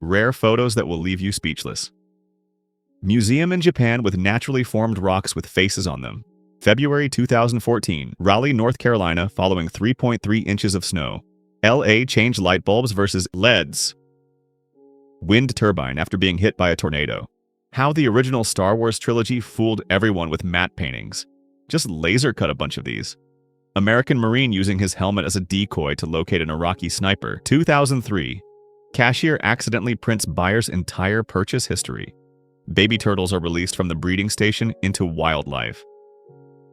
Rare photos that will leave you speechless. Museum in Japan with naturally formed rocks with faces on them. February 2014, Raleigh, North Carolina, following 3.3 inches of snow. LA changed light bulbs versus LEDs. Wind turbine after being hit by a tornado. How the original Star Wars trilogy fooled everyone with matte paintings. Just laser cut a bunch of these. American Marine using his helmet as a decoy to locate an Iraqi sniper. 2003. Cashier accidentally prints buyer's entire purchase history. Baby turtles are released from the breeding station into wildlife.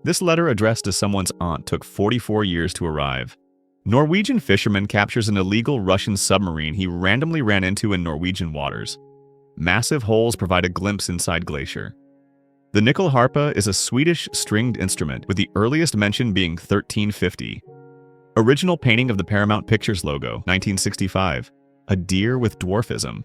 This letter addressed to someone's aunt took 44 years to arrive. Norwegian fisherman captures an illegal Russian submarine he randomly ran into in Norwegian waters. Massive holes provide a glimpse inside glacier. The nyckelharpa is a Swedish stringed instrument, with the earliest mention being 1350. Original painting of the Paramount Pictures logo, 1965. A deer with dwarfism.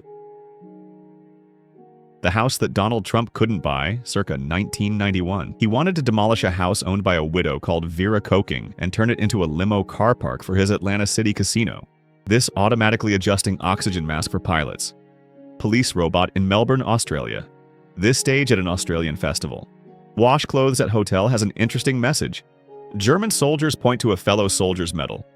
The house that Donald Trump couldn't buy, circa 1991. He wanted to demolish a house owned by a widow called Vera Koking and turn it into a limo car park for his Atlantic City casino. This automatically adjusting oxygen mask for pilots. Police robot in Melbourne, Australia. This stage at an Australian festival. Wash clothes at hotel has an interesting message. German soldiers point to a fellow soldier's medal.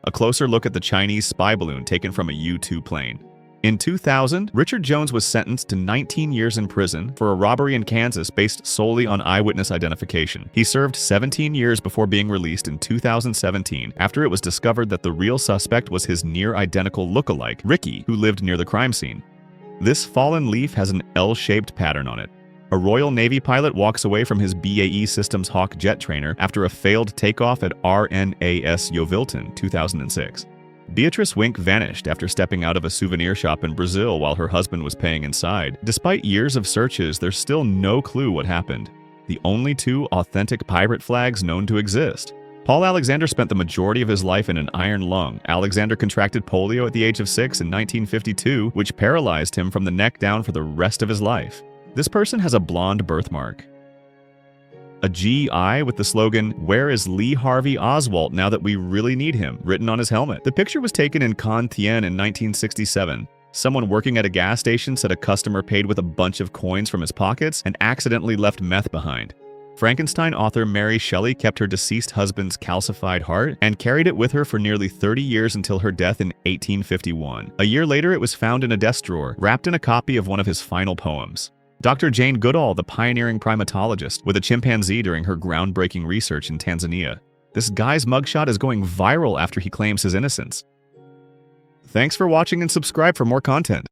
A closer look at the Chinese spy balloon taken from a U-2 plane. In 2000, Richard Jones was sentenced to 19 years in prison for a robbery in Kansas based solely on eyewitness identification. He served 17 years before being released in 2017 after it was discovered that the real suspect was his near-identical look-alike, Ricky, who lived near the crime scene. This fallen leaf has an L-shaped pattern on it. A Royal Navy pilot walks away from his BAE Systems Hawk jet trainer after a failed takeoff at RNAS Yeovilton, 2006. Beatrice Wink vanished after stepping out of a souvenir shop in Brazil while her husband was paying inside. Despite years of searches, there's still no clue what happened. The only two authentic pirate flags known to exist. Paul Alexander spent the majority of his life in an iron lung. Alexander contracted polio at the age of 6 in 1952, which paralyzed him from the neck down for the rest of his life. This person has a blonde birthmark. A GI with the slogan, "Where is Lee Harvey Oswald now that we really need him?" written on his helmet. The picture was taken in Con Thien in 1967. Someone working at a gas station said a customer paid with a bunch of coins from his pockets and accidentally left meth behind. Frankenstein author Mary Shelley kept her deceased husband's calcified heart and carried it with her for nearly 30 years until her death in 1851. A year later, it was found in a desk drawer, wrapped in a copy of one of his final poems. Dr. Jane Goodall, the pioneering primatologist, with a chimpanzee during her groundbreaking research in Tanzania. This guy's mugshot is going viral after he claims his innocence. Thanks for watching and subscribe for more content.